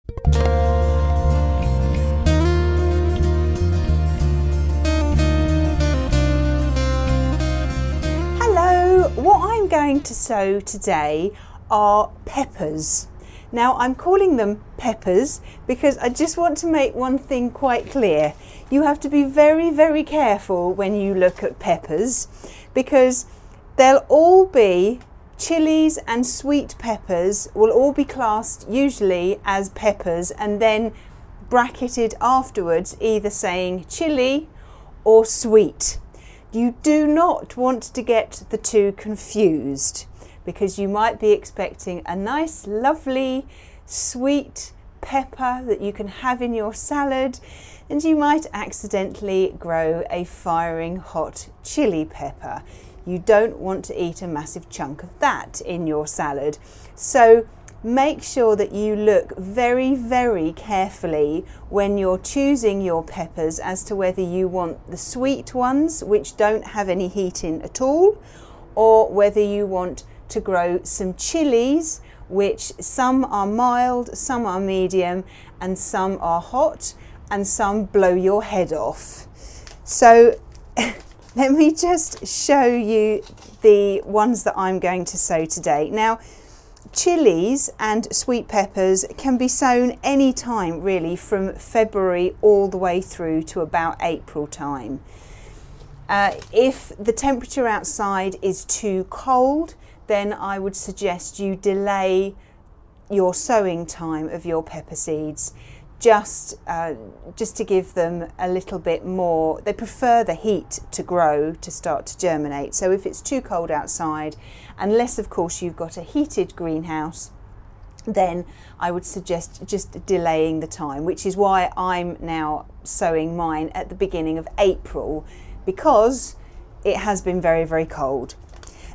Hello, what I'm going to sow today are peppers. Now I'm calling them peppers because I just want to make one thing quite clear. You have to be very, very careful when you look at peppers because they'll all be chilies and sweet peppers will all be classed usually as peppers and then bracketed afterwards either saying chili or sweet. You do not want to get the two confused because you might be expecting a nice lovely sweet pepper that you can have in your salad and you might accidentally grow a firing hot chili pepper. You don't want to eat a massive chunk of that in your salad. So make sure that you look very, very carefully when you're choosing your peppers as to whether you want the sweet ones, which don't have any heat in at all, or whether you want to grow some chilies, which some are mild, some are medium, and some are hot, and some blow your head off. So let me just show you the ones that I'm going to sow today. Now, chilies and sweet peppers can be sown any time really from February all the way through to about April time. If the temperature outside is too cold, then I would suggest you delay your sowing time of your pepper seeds just to give them a little bit more. They prefer the heat to grow, to start to germinate. So if it's too cold outside, unless of course you've got a heated greenhouse, then I would suggest just delaying the time, which is why I'm now sowing mine at the beginning of April because it has been very, very cold.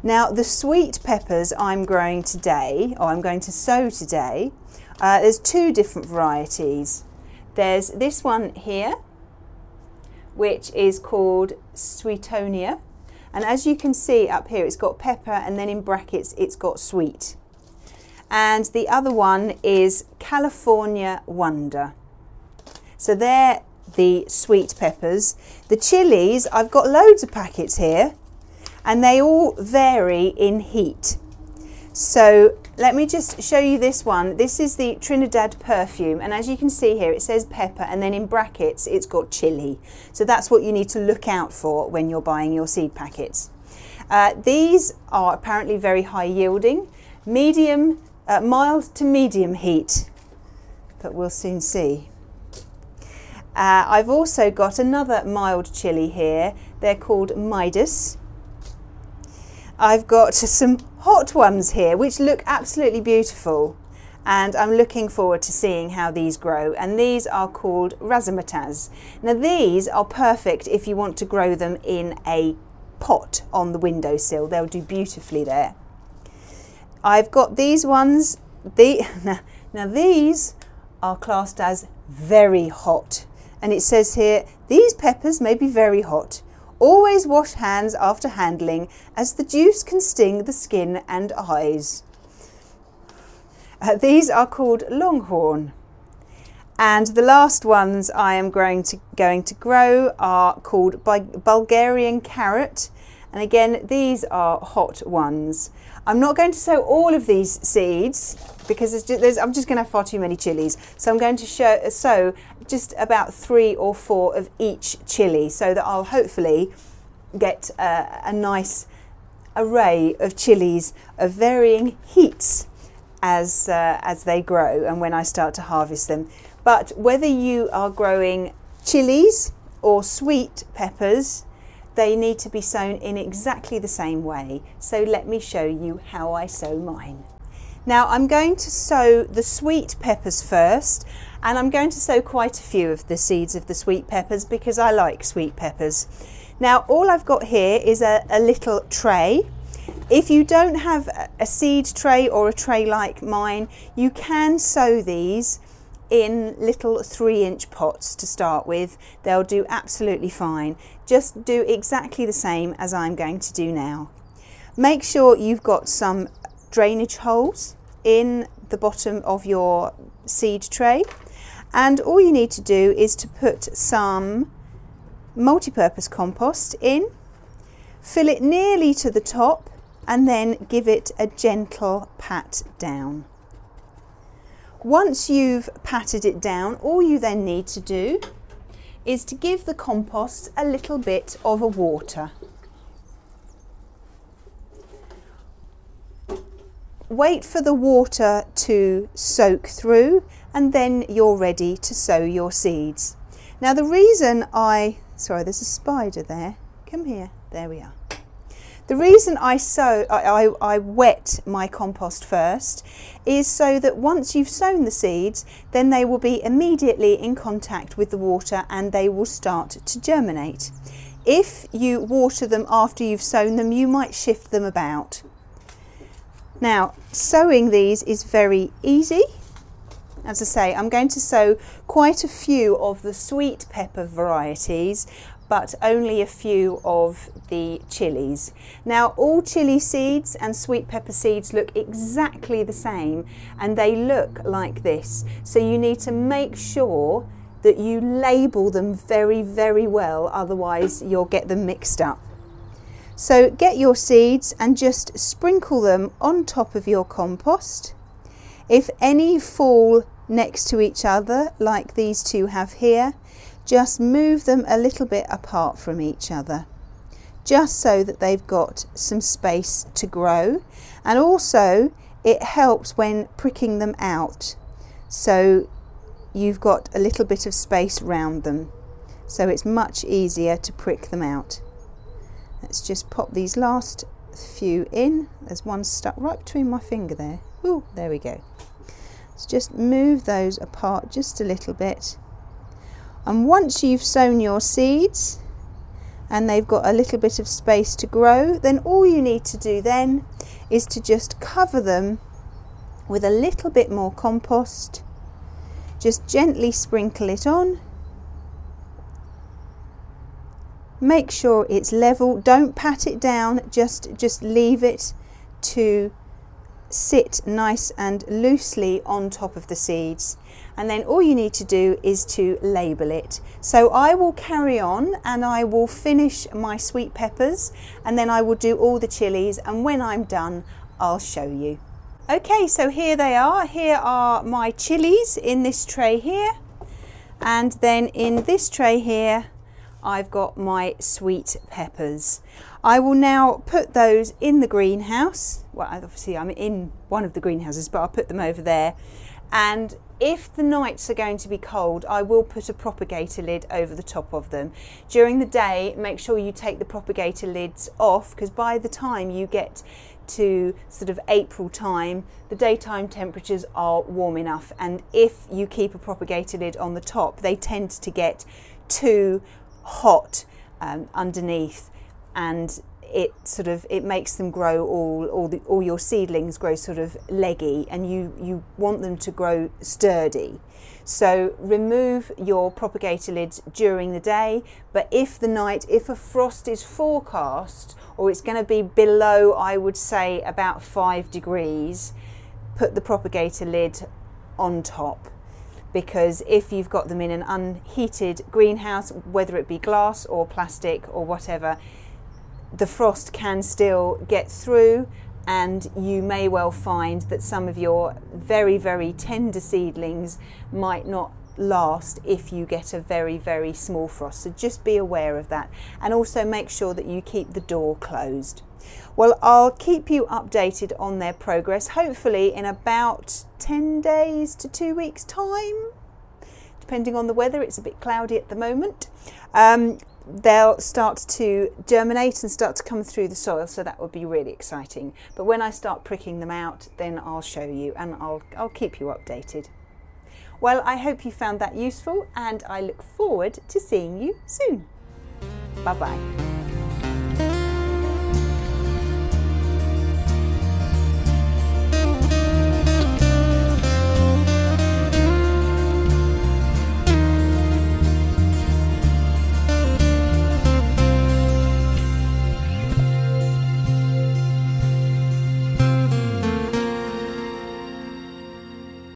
Now the sweet peppers I'm growing today, or I'm going to sow today, there's two different varieties. There's this one here, which is called Sweetonia. And as you can see up here, it's got pepper and then in brackets, it's got sweet. And the other one is California Wonder. So they're the sweet peppers. The chilies, I've got loads of packets here and they all vary in heat. So let me just show you this one. This is the Trinidad perfume, and as you can see here it says pepper and then in brackets it's got chili. So that's what you need to look out for when you're buying your seed packets. These are apparently very high yielding, mild to medium heat, but we'll soon see. I've also got another mild chili here. They're called Midas. I've got some hot ones here which look absolutely beautiful and I'm looking forward to seeing how these grow, and these are called Razzmatazz. Now these are perfect if you want to grow them in a pot on the windowsill. They'll do beautifully there. I've got these ones. Now these are classed as very hot, and it says here these peppers may be very hot. Always wash hands after handling as the juice can sting the skin and eyes. These are called Longhorn. And the last ones I am going to grow are called Bulgarian Carrot. And again, these are hot ones. I'm not going to sow all of these seeds because I'm just going to have far too many chilies. So I'm going to sow just about 3 or 4 of each chili so that I'll hopefully get a nice array of chilies of varying heats as they grow and when I start to harvest them. But whether you are growing chilies or sweet peppers, they need to be sown in exactly the same way. So let me show you how I sow mine. Now I'm going to sow the sweet peppers first, and I'm going to sow quite a few of the seeds of the sweet peppers because I like sweet peppers. Now all I've got here is a little tray. If you don't have a seed tray or a tray like mine, you can sow these in little 3-inch pots to start with. They'll do absolutely fine. Just do exactly the same as I'm going to do now. Make sure you've got some drainage holes in the bottom of your seed tray, and all you need to do is to put some multi-purpose compost in, fill it nearly to the top, and then give it a gentle pat down. Once you've patted it down, all you then need to do is to give the compost a little bit of a water. Wait for the water to soak through, and then you're ready to sow your seeds. Now the reason sorry, there's a spider there. Come here. There we are. The reason I wet my compost first is so that once you've sown the seeds, then they will be immediately in contact with the water and they will start to germinate. If you water them after you've sown them, you might shift them about. Now, sowing these is very easy. As I say, I'm going to sow quite a few of the sweet pepper varieties, but only a few of the chilies. Now, all chili seeds and sweet pepper seeds look exactly the same, and they look like this. So you need to make sure that you label them very, very well, otherwise you'll get them mixed up. So get your seeds and just sprinkle them on top of your compost. If any fall next to each other, like these two have here, just move them a little bit apart from each other, just so that they've got some space to grow. And also it helps when pricking them out, so you've got a little bit of space round them, so it's much easier to prick them out. Let's just pop these last few in. There's one stuck right between my finger there. Ooh, there we go. Let's just move those apart just a little bit. And once you've sown your seeds and they've got a little bit of space to grow, then all you need to do then is to just cover them with a little bit more compost. Just gently sprinkle it on. Make sure it's level. Don't pat it down, just leave it to sit nice and loosely on top of the seeds. And then all you need to do is to label it. So I will carry on and I will finish my sweet peppers, and then I will do all the chilies, and when I'm done I'll show you. Okay, so here they are. Here are my chilies in this tray here, and then in this tray here I've got my sweet peppers. I will now put those in the greenhouse. Well, obviously I'm in one of the greenhouses, but I'll put them over there. And if the nights are going to be cold, I will put a propagator lid over the top of them. During the day, make sure you take the propagator lids off, because by the time you get to sort of April time, the daytime temperatures are warm enough. And if you keep a propagator lid on the top, they tend to get too hot underneath, and it makes them grow all your seedlings grow sort of leggy, and you want them to grow sturdy. So remove your propagator lids during the day, but if a frost is forecast, or it's going to be below, I would say about 5 degrees, put the propagator lid on top. Because if you've got them in an unheated greenhouse, whether it be glass or plastic or whatever, the frost can still get through, and you may well find that some of your very, very tender seedlings might not last if you get a very, very small frost. So just be aware of that, and also make sure that you keep the door closed. Well, I'll keep you updated on their progress, hopefully in about 10 days to 2 weeks time, depending on the weather. It's a bit cloudy at the moment. They'll start to germinate and start to come through the soil, so that would be really exciting. But when I start pricking them out, then I'll show you, and I'll keep you updated. Well, I hope you found that useful, and I look forward to seeing you soon. Bye-bye.